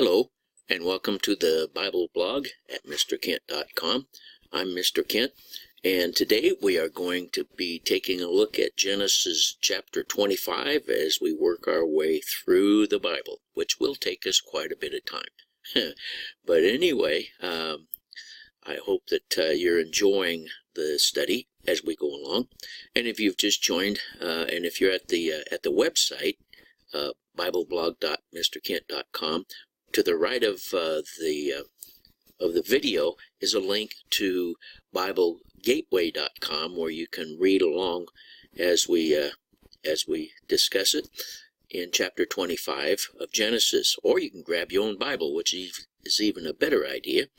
Hello, and welcome to the Bible blog at mrkent.com. I'm Mr. Kent, and today we are going to be taking a look at Genesis chapter 25 as we work our way through the Bible, which will take us quite a bit of time. But anyway, I hope that you're enjoying the study as we go along. And if you've just joined, and if you're at the website, bibleblog.mrkent.com, to the right of the video is a link to BibleGateway.com, where you can read along as we discuss it in chapter 25 of Genesis. Or you can grab your own Bible, which is even a better idea.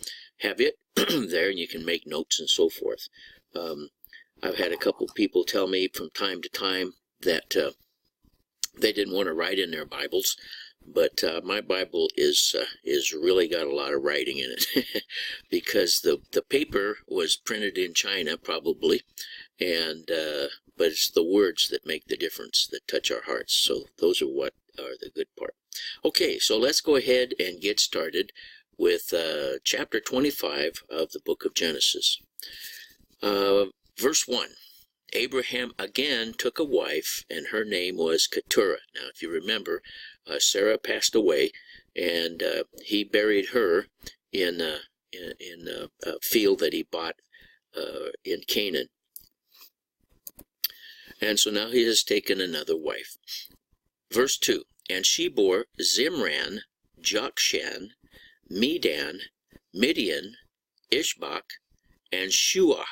Have it there, and you can make notes and so forth. I've had a couple people tell me from time to time that they didn't want to write in their Bibles, but my Bible is really got a lot of writing in it because the paper was printed in China probably, and but it's the words that make the difference, that touch our hearts. So those are what are the good part. Okay, so let's go ahead and get started with chapter 25 of the book of Genesis. Verse 1. Abraham again took a wife, and her name was Keturah. Now, if you remember, Sarah passed away, and he buried her in a field that he bought in Canaan. And so now he has taken another wife. Verse 2. And she bore Zimran, Jokshan, Medan, Midian, Ishbak, and Shuah.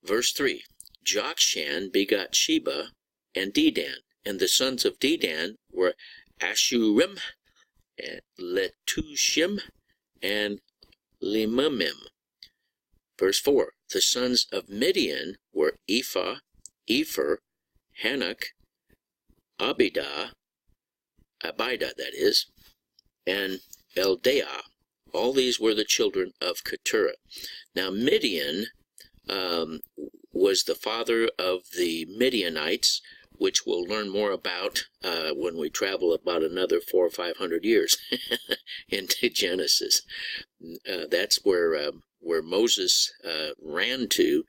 Verse 3. Jokshan begot Sheba and Dedan, and the sons of Dedan were Ashurim, and Letushim, and Limamim. Verse 4. The sons of Midian were Ephah, Epher, Hanok, Abida that is, and Eldaah. All these were the children of Keturah. Now Midian was the father of the Midianites, which we'll learn more about when we travel about another 400 or 500 years into Genesis. That's where Moses ran to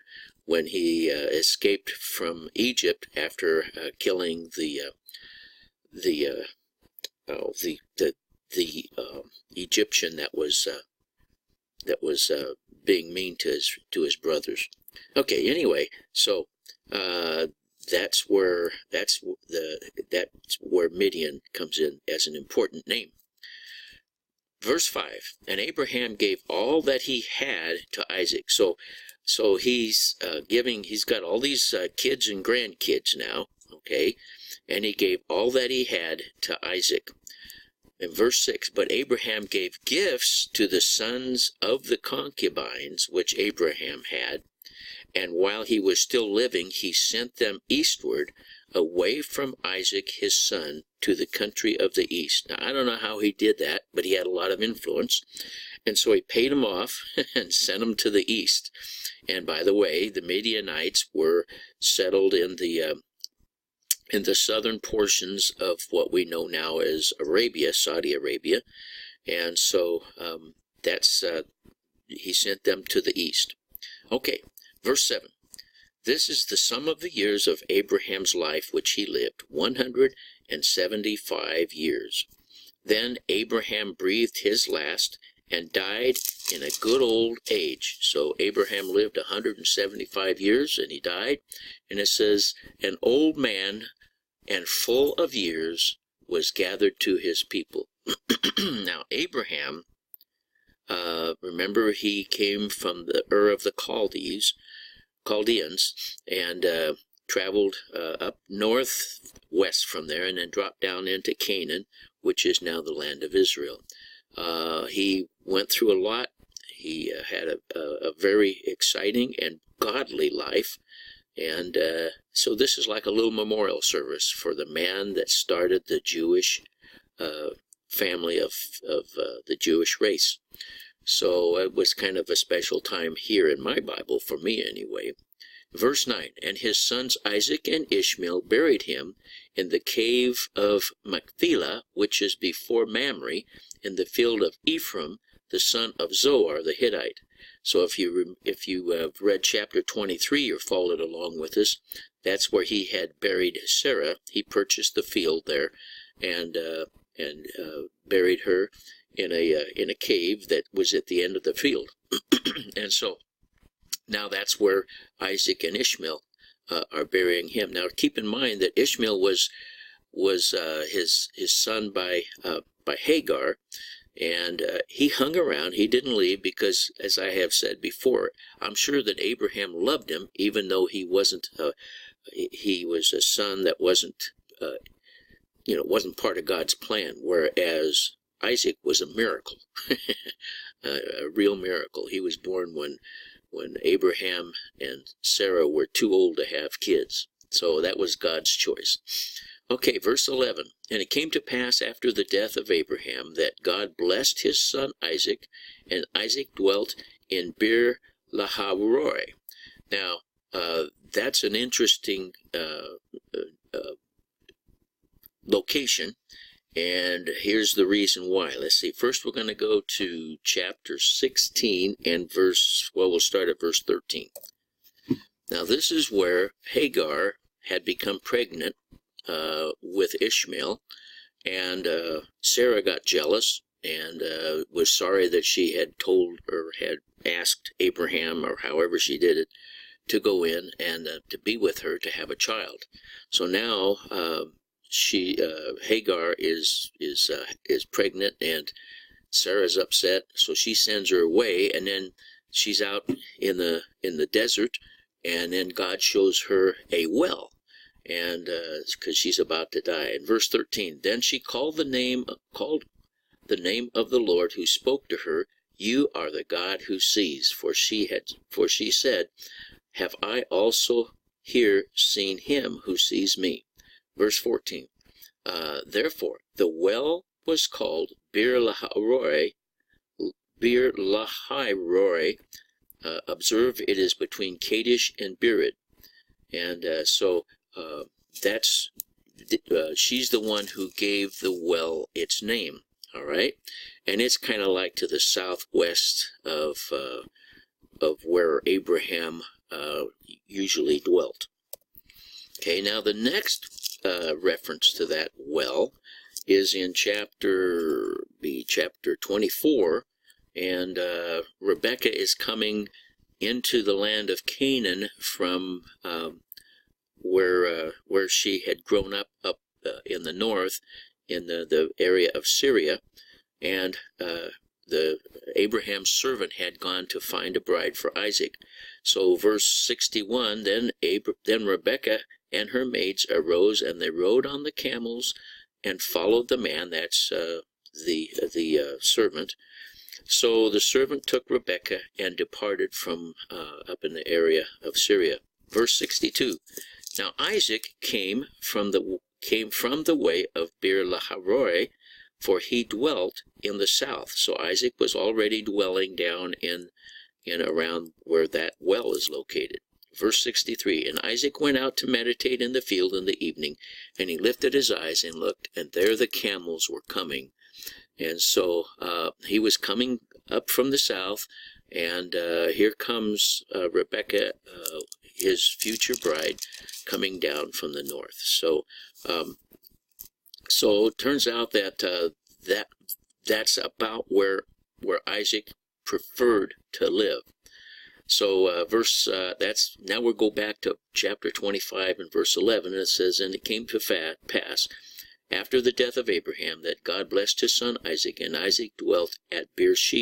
when he escaped from Egypt after killing the Egyptian that was being mean to his brothers. Okay, anyway, so that's where Midian comes in as an important name. Verse 5. And Abraham gave all that he had to Isaac. So he's got all these kids and grandkids now, okay, and he gave all that he had to Isaac. In verse 6, but Abraham gave gifts to the sons of the concubines which Abraham had, and while he was still living, he sent them eastward, away from Isaac his son, to the country of the east. Now, I don't know how he did that, but he had a lot of influence, and so he paid them off and sent them to the east. And by the way, the Midianites were settled in the southern portions of what we know now as Arabia, Saudi Arabia, and so he sent them to the east. Okay, verse 7. This is the sum of the years of Abraham's life which he lived, 175 years. Then Abraham breathed his last and died in a good old age. So Abraham lived 175 years and he died. And it says, an old man and full of years was gathered to his people. Now Abraham, remember, he came from the Ur of the Chaldeans, and traveled up northwest from there, and then dropped down into Canaan, which is now the land of Israel. He went through a lot. He had a very exciting and godly life. And so this is like a little memorial service for the man that started the Jewish family of the Jewish race. So it was kind of a special time here in my Bible, for me anyway. Verse 9, and his sons Isaac and Ishmael buried him in the cave of Machpelah, which is before Mamre, in the field of Ephraim, the son of Zoar the Hittite. So if you have read chapter 23 or followed along with us, that's where he had buried Sarah. He purchased the field there and buried her in a cave that was at the end of the field. And so now that's where Isaac and Ishmael are burying him. Now keep in mind that Ishmael was his son by Hagar, and he hung around. He didn't leave because, as I have said before, I'm sure that Abraham loved him, even though he wasn't. He was a son that wasn't part of God's plan. Whereas Isaac was a miracle, a real miracle. He was born when Abraham and Sarah were too old to have kids. So that was God's choice. Okay, verse 11. And it came to pass after the death of Abraham that God blessed his son Isaac, and Isaac dwelt in Bir-lahai-roi. Now, that's an interesting location, and here's the reason why. Let's see. First, we're going to go to chapter 16 and we'll start at verse 13. Now, this is where Hagar had become pregnant with Ishmael, and Sarah got jealous and was sorry that she had told or had asked Abraham, or however she did it, to go in and to be with her to have a child. So now Hagar is pregnant, and Sarah's upset, so she sends her away, and then she's out in the desert, and then God shows her a well, and because she's about to die. In verse 13, then she called the name of the Lord who spoke to her, "You are the God who sees," for she said, "Have I also here seen him who sees me?" Verse 14, therefore the well was called Bir-lahai-roi. Observe, it is between Kadesh and Bered. And she's the one who gave the well its name, all right? And it's kind of like to the southwest of where Abraham usually dwelt. Okay, now the next reference to that well is in chapter 24, and Rebekah is coming into the land of Canaan from where she had grown up in the north, in the area of Syria, and Abraham's servant had gone to find a bride for Isaac. So verse 61, then Rebekah and her maids arose, and they rode on the camels and followed the man, that's the servant. So the servant took Rebekah and departed from up in the area of Syria. Verse 62, now Isaac came from the way of Bir-lahai-roi, for he dwelt in the south. So Isaac was already dwelling down in around where that well is located. Verse 63, and Isaac went out to meditate in the field in the evening, and he lifted his eyes and looked, and there the camels were coming. And so he was coming up from the south, and here comes Rebekah, his future bride, coming down from the north. So it turns out that that's about where Isaac preferred to live. So now we'll go back to chapter 25 and verse 11, and it says, and it came to pass after the death of Abraham that God blessed his son Isaac, and Isaac dwelt at Bir-lahai-roi,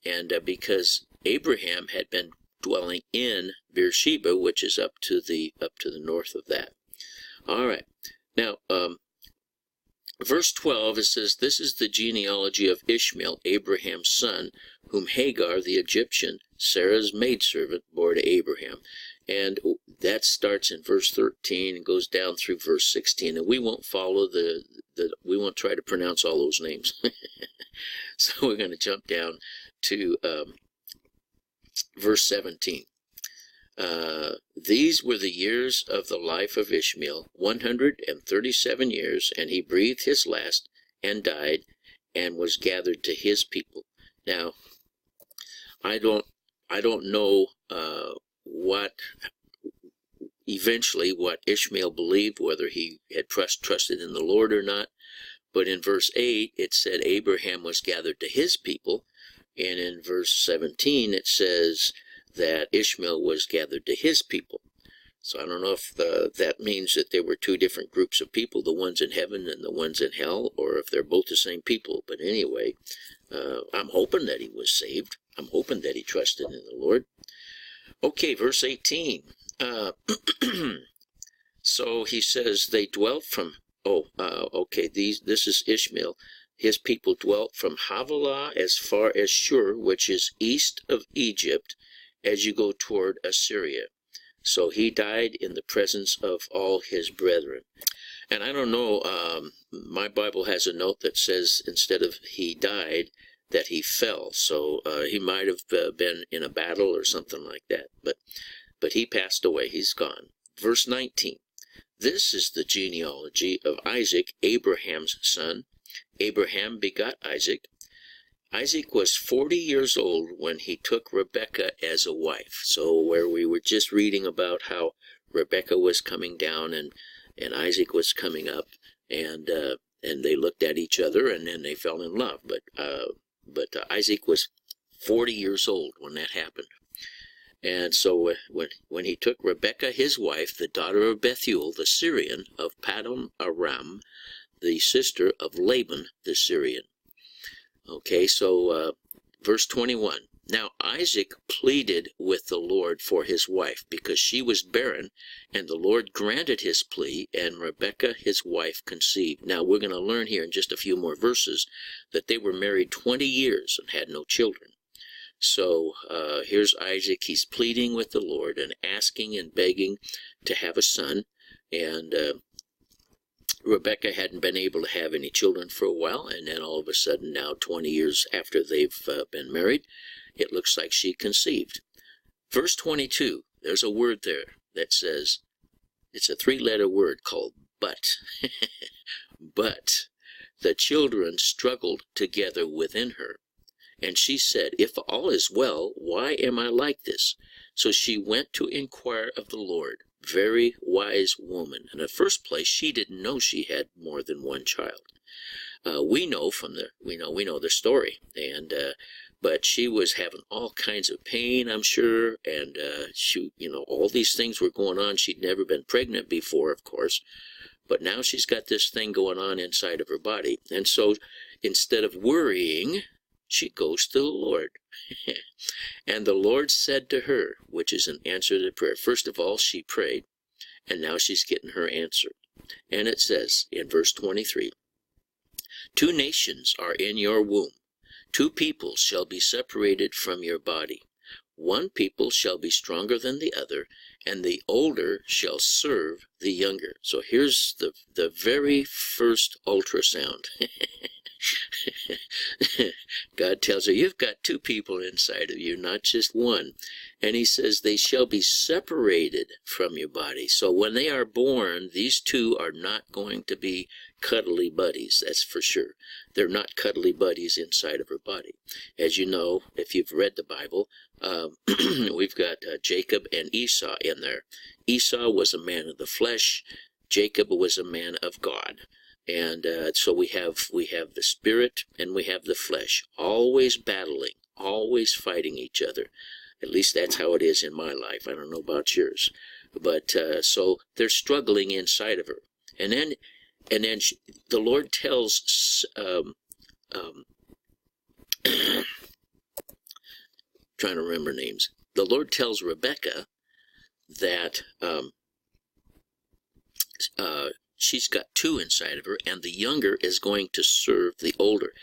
and because Abraham had been dwelling in Beersheba, which is up to the north of that. All right. Now, verse 12, it says, this is the genealogy of Ishmael, Abraham's son, whom Hagar the Egyptian, Sarah's maidservant, bore to Abraham. And that starts in verse 13 and goes down through verse 16. And we won't follow we won't try to pronounce all those names. So we're going to jump down to verse 17. These were the years of the life of Ishmael, 137 years, and he breathed his last and died and was gathered to his people. Now, I don't know what Ishmael believed, whether he had trusted in the Lord or not. But in verse 8, it said Abraham was gathered to his people. And in verse 17, it says that Ishmael was gathered to his people. So I don't know if that means that there were two different groups of people, the ones in heaven and the ones in hell, or if they're both the same people. But anyway, I'm hoping that he was saved. I'm hoping that he trusted in the Lord. Okay, verse 18. So he says they dwelt from, this is Ishmael. His people dwelt from Havilah as far as Shur, which is east of Egypt, as you go toward Assyria. So he died in the presence of all his brethren. And I don't know, my Bible has a note that says instead of he died, that he fell. So he might have been in a battle or something like that. But he passed away. He's gone. Verse 19. This is the genealogy of Isaac, Abraham's son. Abraham begot Isaac. Isaac was 40 years old when he took Rebekah as a wife. So where we were just reading about how Rebekah was coming down and Isaac was coming up, and they looked at each other and then they fell in love. But Isaac was 40 years old when that happened. And so when he took Rebekah, his wife, the daughter of Bethuel, the Syrian, of Paddan Aram, the sister of Laban, the Syrian. Okay, so verse 21. Now Isaac pleaded with the Lord for his wife, because she was barren, and the Lord granted his plea, and Rebekah, his wife, conceived. Now we're going to learn here in just a few more verses that they were married 20 years and had no children. So here's Isaac. He's pleading with the Lord and asking and begging to have a son. And Rebekah hadn't been able to have any children for a while. And then all of a sudden, now 20 years after they've been married, it looks like she conceived. Verse 22, there's a word there that says, it's a three-letter word called but. But the children struggled together within her. And she said, if all is well, why am I like this? So she went to inquire of the Lord. Very wise woman. In the first place, she didn't know she had more than one child. We know the story, and but she was having all kinds of pain, I'm sure, and all these things were going on. She'd never been pregnant before, of course, but now she's got this thing going on inside of her body, and so instead of worrying, she goes to the Lord. And the Lord said to her, which is an answer to prayer. First of all, she prayed, and now she's getting her answer. And it says in verse 23, 2 nations are in your womb. 2 peoples shall be separated from your body. 1 people shall be stronger than the other, and the older shall serve the younger. So here's the very first ultrasound. God tells her, you've got 2 people inside of you, not just one. And he says, they shall be separated from your body. So when they are born, these 2 are not going to be cuddly buddies, that's for sure. They're not cuddly buddies inside of her body. As you know, if you've read the Bible, we've got Jacob and Esau in there. Esau was a man of the flesh. Jacob was a man of God. And so we have the spirit and we have the flesh, always battling, always fighting each other. At least that's how it is in my life. I don't know about yours. But so they're struggling inside of her. And then the Lord tells, trying to remember names. The Lord tells Rebekah that she's got 2 inside of her, and the younger is going to serve the older.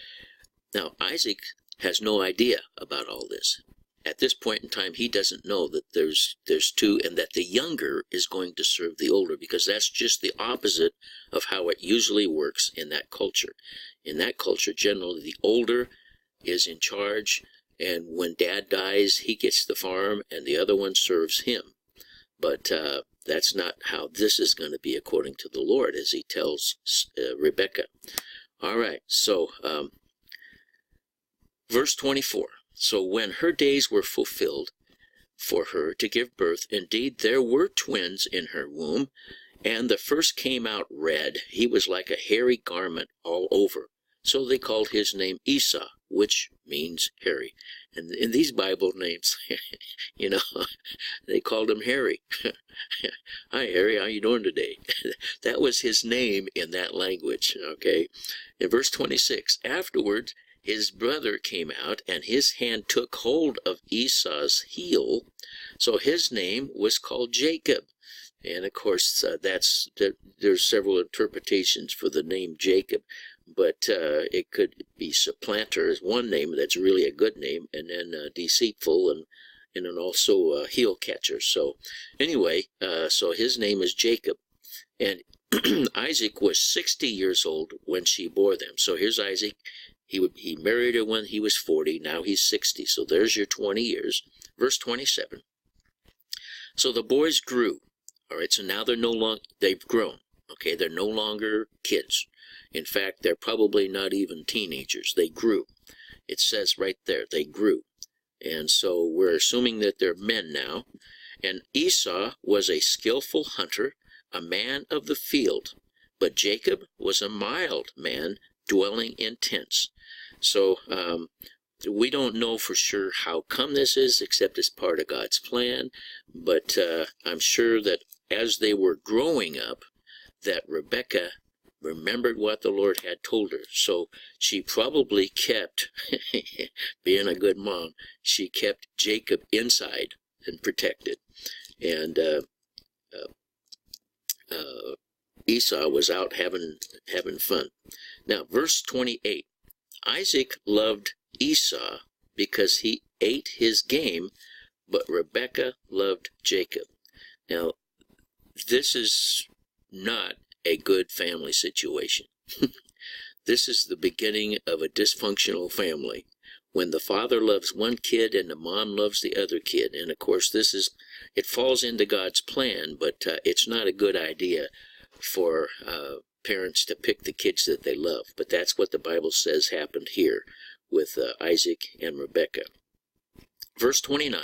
Now, Isaac has no idea about all this. At this point in time, he doesn't know that there's 2, and that the younger is going to serve the older, because that's just the opposite of how it usually works in that culture. In that culture, generally, the older is in charge, and when dad dies, he gets the farm, and the other one serves him. But that's not how this is going to be according to the Lord, as he tells Rebekah. All right, so verse 24. So when her days were fulfilled for her to give birth, indeed there were twins in her womb, and the first came out red. He was like a hairy garment all over. So they called his name Esau, which means hairy. And in these Bible names, you know, they called him Harry. Hi, Harry, how you doing today? That was his name in that language, okay? In verse 26, afterwards, his brother came out, and his hand took hold of Esau's heel, so his name was called Jacob. And of course, there's several interpretations for the name Jacob, but it could be supplanter as one name that's really a good name, and then deceitful, and then also heel catcher. So anyway, so his name is Jacob, and Isaac was 60 years old when she bore them. So here's Isaac. He married her when he was 40. Now he's 60. So there's your 20 years. Verse 27. So the boys grew. All right, so now they've grown. Okay, they're no longer kids. In fact, they're probably not even teenagers. They grew. It says right there, they grew. And so we're assuming that they're men now. And Esau was a skillful hunter, a man of the field. But Jacob was a mild man, dwelling in tents. So we don't know for sure how come this is, except it's part of God's plan. But I'm sure that as they were growing up, that Rebekah remembered what the Lord had told her. So she probably kept, being a good mom, she kept Jacob inside and protected. And Esau was out having fun. Now, verse 28. Isaac loved Esau because he ate his game, but Rebekah loved Jacob. Now, this is not a good family situation. This is the beginning of a dysfunctional family, when the father loves one kid and the mom loves the other kid. And of course, it falls into God's plan, but it's not a good idea for parents to pick the kids that they love. But that's what the Bible says happened here with Isaac and Rebekah. Verse 29.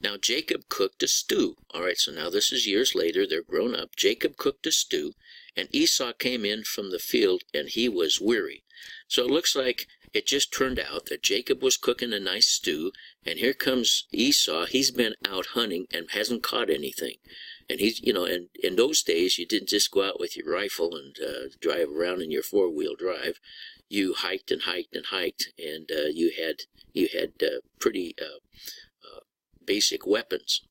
Now Jacob cooked a stew. All right, so now this is years later. They're grown up. Jacob cooked a stew, and Esau came in from the field, and he was weary. So it looks like it just turned out that Jacob was cooking a nice stew, and here comes Esau. He's been out hunting and hasn't caught anything. And he's, and in those days, you didn't just go out with your rifle and drive around in your four-wheel drive. You hiked and hiked and hiked, and you had pretty basic weapons.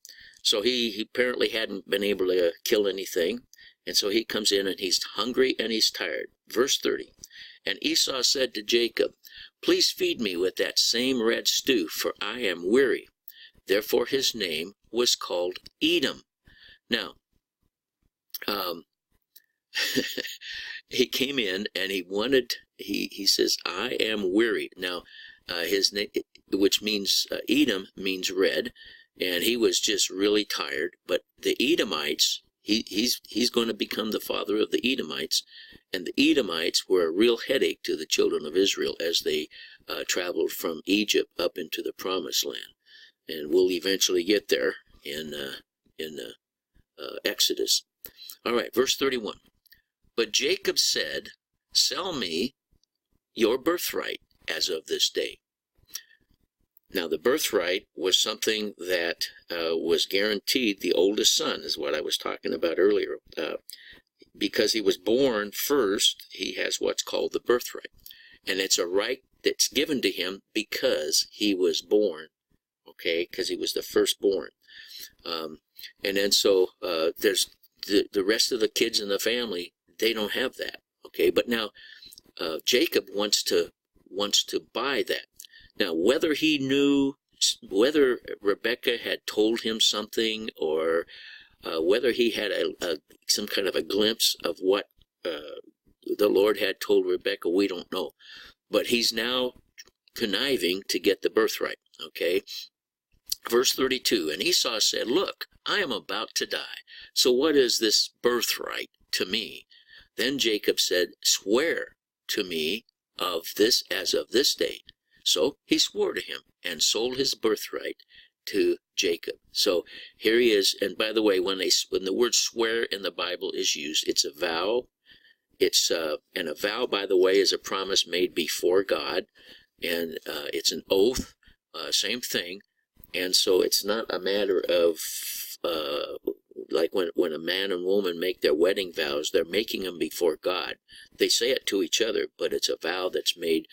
So he apparently hadn't been able to kill anything, and so he comes in and he's hungry and he's tired. Verse 30. And Esau said to Jacob, "Please feed me with that same red stew, for I am weary." Therefore his name was called Edom. Now, he came in and he says, "I am weary." Now, his name, which means Edom, means red, and he was just really tired. But the Edomites, he's going to become the father of the Edomites, and the Edomites were a real headache to the children of Israel as they traveled from Egypt up into the Promised Land, and we'll eventually get there in Exodus. All right, verse 31. But Jacob said, "Sell me your birthright as of this day." Now, the birthright was something that was guaranteed the oldest son, is what I was talking about earlier. Because he was born first, he has what's called the birthright. And it's a right that's given to him because he was born, okay, because he was the firstborn. And then so there's the rest of the kids in the family, they don't have that, okay. But now Jacob wants to buy that. Now, whether he knew, whether Rebekah had told him something, or whether he had some kind of a glimpse of what the Lord had told Rebekah, we don't know. But he's now conniving to get the birthright, okay. Verse 32, and Esau said, "Look, I am about to die. So what is this birthright to me? Then Jacob said, swear to me of this as of this date. So he swore to him and sold his birthright to Jacob. So here he is. And by the way, when the word swear in the Bible is used, it's a vow. And a vow, by the way, is a promise made before God, and it's an oath, same thing. And so it's not a matter of like when a man and woman make their wedding vows, they're making them before God. They say it to each other, but it's a vow that's made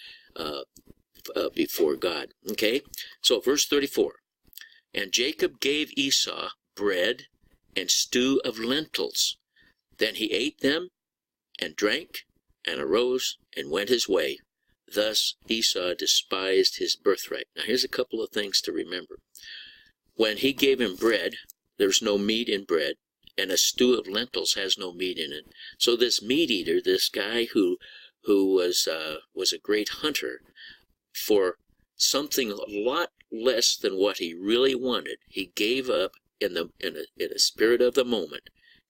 before God. Okay, so verse 34. And Jacob gave Esau bread and stew of lentils. Then he ate them and drank and arose and went his way. Thus Esau despised his birthright. Now here's a couple of things to remember. When he gave him bread, there's no meat in bread, and a stew of lentils has no meat in it. So this meat eater, this guy who was a great hunter, for something a lot less than what he really wanted, he gave up in a spirit of the moment,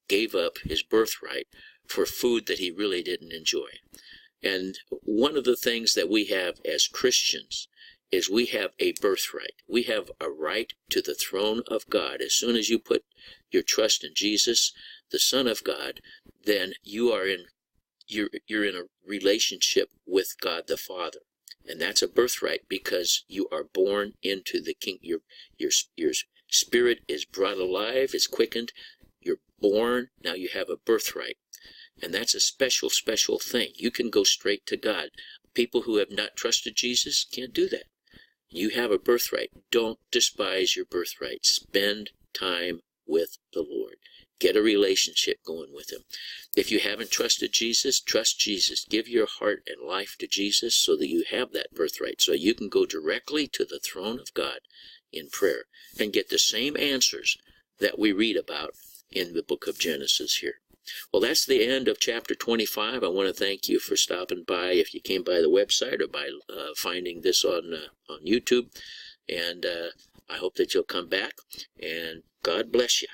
gave up his birthright for food that he really didn't enjoy. And one of the things that we have as Christians is we have a birthright. We have a right to the throne of God. As soon as you put your trust in Jesus, the Son of God, then you're in a relationship with God the Father. And that's a birthright because you are born into the king. Your spirit is brought alive, is quickened. You're born, now you have a birthright. And that's a special, special thing. You can go straight to God. People who have not trusted Jesus can't do that. You have a birthright. Don't despise your birthright. Spend time with the Lord. Get a relationship going with him. If you haven't trusted Jesus, trust Jesus. Give your heart and life to Jesus so that you have that birthright, so you can go directly to the throne of God in prayer and get the same answers that we read about in the book of Genesis here. Well, that's the end of chapter 25. I want to thank you for stopping by, if you came by the website or by finding this on YouTube. And I hope that you'll come back, and God bless you.